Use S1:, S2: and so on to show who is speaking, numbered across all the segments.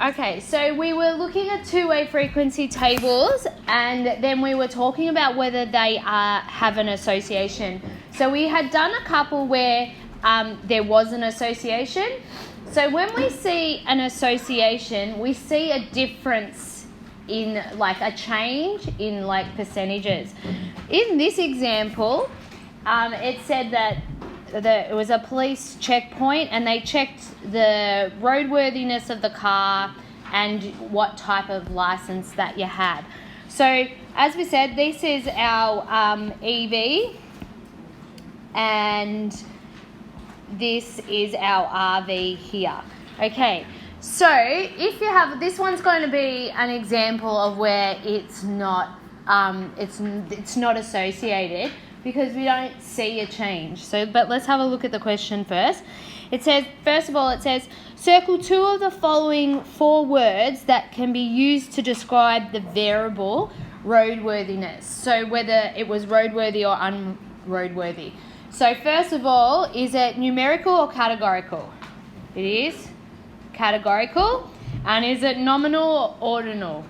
S1: Okay, so we were looking at two-way frequency tables, and then we were talking about whether they have an association. So we had done a couple where there was an association. So when we see an association, we see a difference in, like, a change in, like, percentages. In this example, it said that it was a police checkpoint, and they checked the roadworthiness of the car and what type of license that you had. So as we said, this is our EV, and this is our RV here. Okay, so if you have, this one's going to be an example of where it's not it's not associated, because we don't see a change. So, but let's have a look at the question first. It says, first of all, it says, circle 2 of the following 4 words that can be used to describe the variable roadworthiness. So whether it was roadworthy or unroadworthy. So first of all, is it numerical or categorical? It is categorical. And is it nominal or ordinal?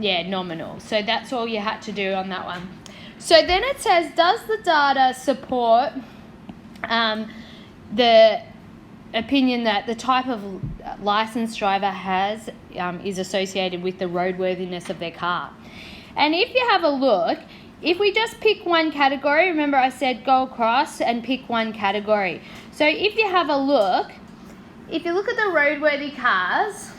S1: Yeah, nominal. So that's all you had to do on that one. So then it says, does the data support the opinion that the type of licensed driver has is associated with the roadworthiness of their car? And if you have a look, if we just pick one category, remember I said go across and pick one category. So if you have a look, if you look at the roadworthy cars,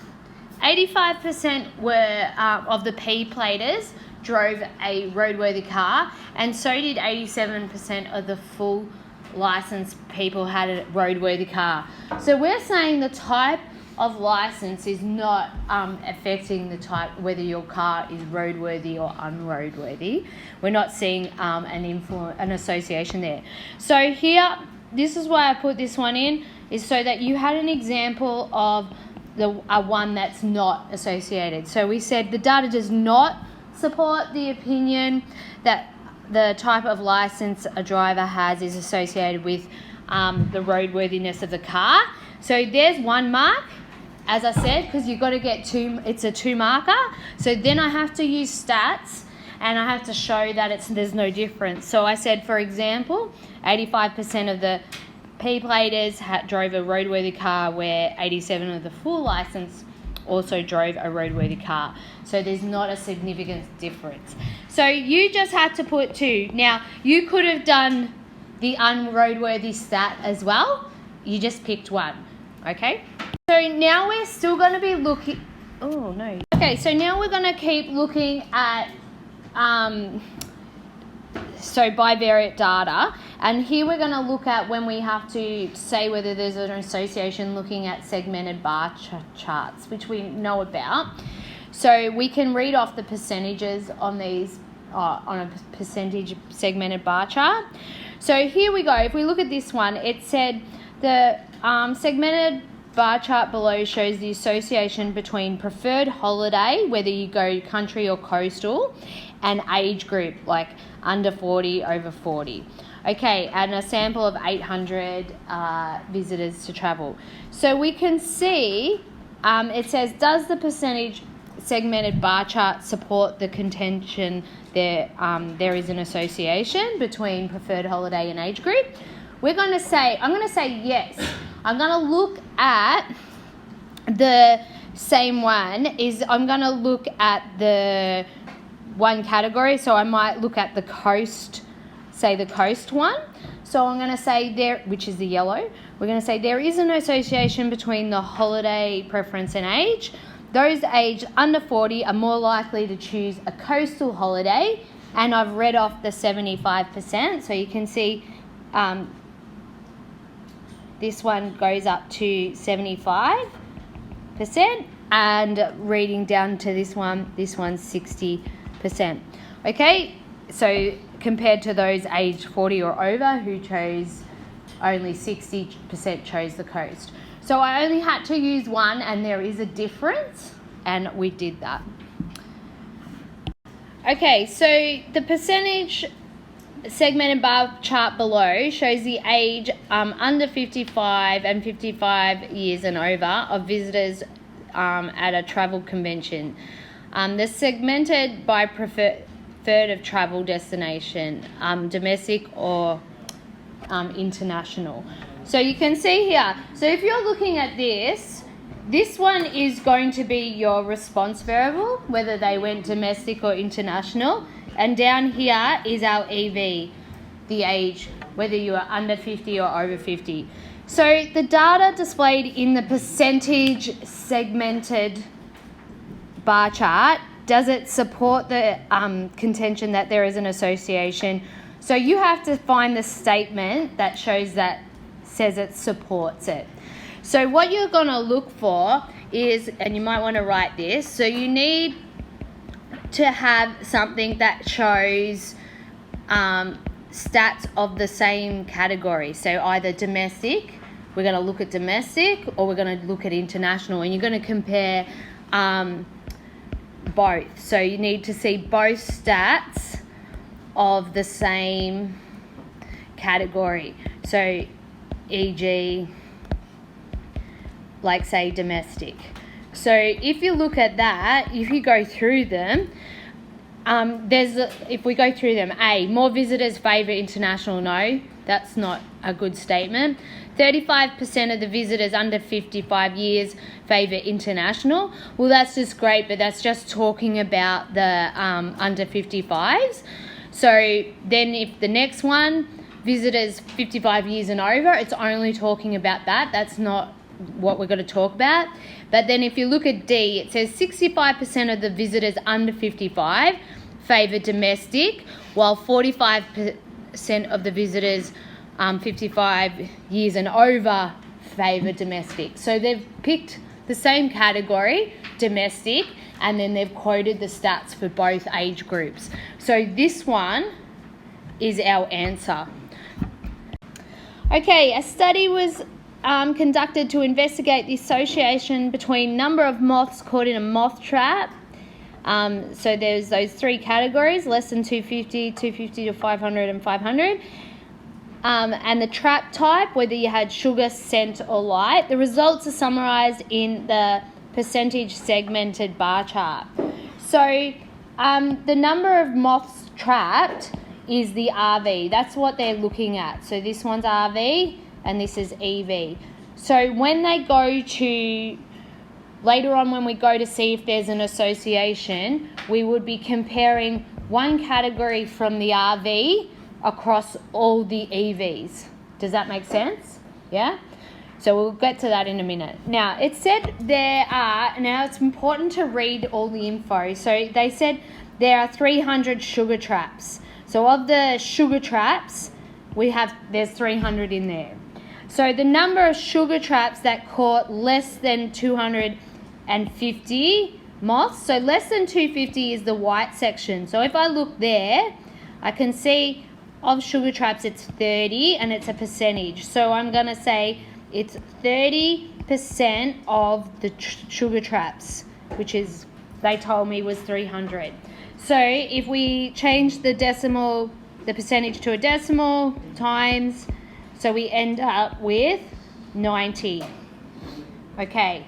S1: 85% were of the P-platers drove a roadworthy car, and so did 87% of the full licensed people had a roadworthy car. So we're saying the type of license is not affecting the type, whether your car is roadworthy or unroadworthy. We're not seeing an association there. So here, this is why I put this one in, is so that you had an example of one that's not associated. So we said the data does not support the opinion that the type of license a driver has is associated with the roadworthiness of the car. So there's one mark, as I said, because you've got to get two, it's a 2 marker. So then I have to use stats, and I have to show that there's no difference. So I said, for example, 85% of the P-platers drove a roadworthy car, where 87 of the full license also drove a roadworthy car. So there's not a significant difference. So you just had to put 2. Now, you could have done the unroadworthy stat as well. You just picked one, okay? So now we're still going to be looking... Oh, no. Okay, so now we're going to keep looking at bivariate data. And here we're going to look at when we have to say whether there's an association, looking at segmented bar charts, which we know about. So we can read off the percentages on these on a percentage segmented bar chart. So here we go. If we look at this one, it said the segmented bar chart below shows the association between preferred holiday, whether you go country or coastal, and age group, like under 40, over 40. Okay, and a sample of 800 visitors to travel. So we can see, it says, does the percentage segmented bar chart support the contention there is an association between preferred holiday and age group? I'm going to say yes. I'm going to look at the same one. I'm going to look at the one category. So I might look at the coast, say the coast one. So I'm going to say there, which is the yellow, we're going to say there is an association between the holiday preference and age. Those aged under 40 are more likely to choose a coastal holiday, and I've read off the 75%. So you can see this one goes up to 75%, and reading down to this one's 60%. Okay, so compared to those aged 40 or over who chose, only 60% chose the coast. So I only had to use one, and there is a difference, and we did that. Okay, so the percentage segmented bar chart below shows the age under 55 and 55 years and over of visitors at a travel convention. They're segmented by preferred of travel destination, domestic or international. So you can see here, so if you're looking at this one is going to be your response variable, whether they went domestic or international. And down here is our EV, the age, whether you are under 50 or over 50. So the data displayed in the percentage segmented bar chart, does it support the contention that there is an association? So you have to find the statement that says it supports it. So what you're going to look for is, and you might want to write this, so you need to have something that shows stats of the same category. So either domestic, we're going to look at domestic, or we're going to look at international, and you're going to compare both. So you need to see both stats of the same category. So e.g., like say domestic. So if you look at that, if you go through them, if we go through them, A, more visitors favour international. No, that's not a good statement. 35% of the visitors under 55 years favour international. Well, that's just great, but that's just talking about the under 55s. So then if the next one, visitors 55 years and over, it's only talking about that. That's not what we're going to talk about. But then if you look at D, it says 65% of the visitors under 55 favour domestic, while 45% of the visitors 55 years and over favour domestic. So they've picked the same category, domestic, and then they've quoted the stats for both age groups. So this one is our answer. Okay, a study was conducted to investigate the association between number of moths caught in a moth trap. So there's those three categories, less than 250, 250 to 500 and 500. And the trap type, whether you had sugar, scent or light. The results are summarised in the percentage segmented bar chart. So the number of moths trapped is the RV. That's what they're looking at. So this one's RV and this is EV. So when they go to, later on when we go to see if there's an association, we would be comparing one category from the RV across all the EVs. Does that make sense? Yeah? So we'll get to that in a minute. Now, it said now it's important to read all the info. So they said there are 300 sugar traps. So of the sugar traps, there's 300 in there. So the number of sugar traps that caught less than 250 moths, so less than 250 is the white section. So if I look there, I can see of sugar traps it's 30 and it's a percentage. So I'm going to say it's 30% of the sugar traps, which is, they told me was 300. So if we change the percentage to a decimal times, so we end up with 90. Okay,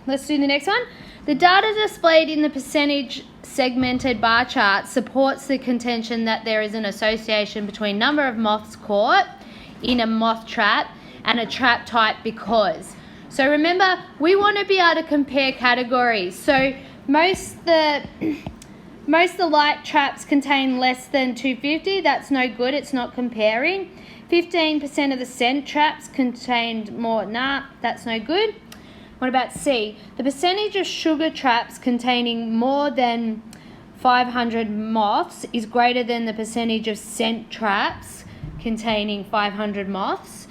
S1: let's do the next one. The data displayed in the percentage segmented bar chart supports the contention that there is an association between number of moths caught in a moth trap and a trap type because. So remember, we want to be able to compare categories. So most of the light traps contain less than 250. That's no good. It's not comparing. 15% of the scent traps contained more. Nah, that's no good. What about C? The percentage of sugar traps containing more than 500 moths is greater than the percentage of scent traps containing 500 moths.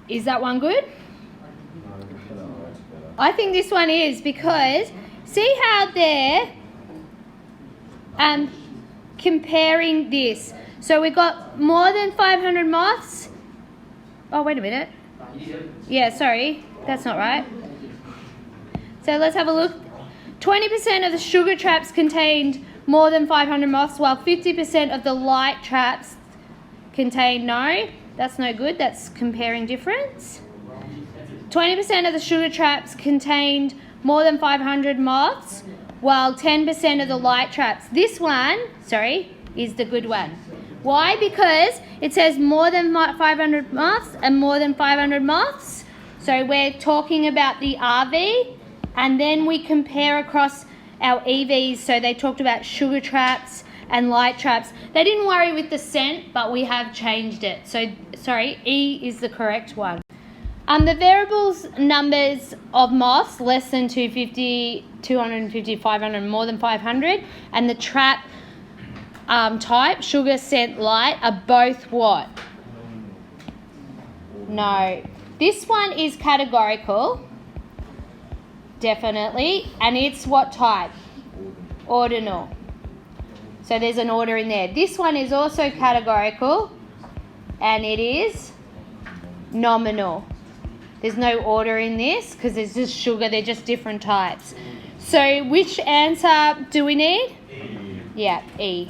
S1: Is that one good? I think this one is, because see how they're comparing this. So we got more than 500 moths. Oh, wait a minute. Yeah, sorry. That's not right. So let's have a look. 20% of the sugar traps contained more than 500 moths, while 50% of the light traps contained no. That's no good. That's comparing difference. 20% of the sugar traps contained more than 500 moths, while 10% of the light traps. This one, is the good one. Why? Because it says more than 500 moths and more than 500 moths. So we're talking about the RV, and then we compare across our EVs. So they talked about sugar traps and light traps. They didn't worry with the scent, but we have changed it. So, E is the correct one. The variables numbers of moths, less than 250, 250, 500, more than 500, and the trap type, sugar, scent, light, are both what? No. This one is categorical, definitely, and it's what type? Ordinal. So there's an order in there. This one is also categorical, and it is nominal. There's no order in this because there's just sugar, they're just different types. So which answer do we need? E. Yeah, E.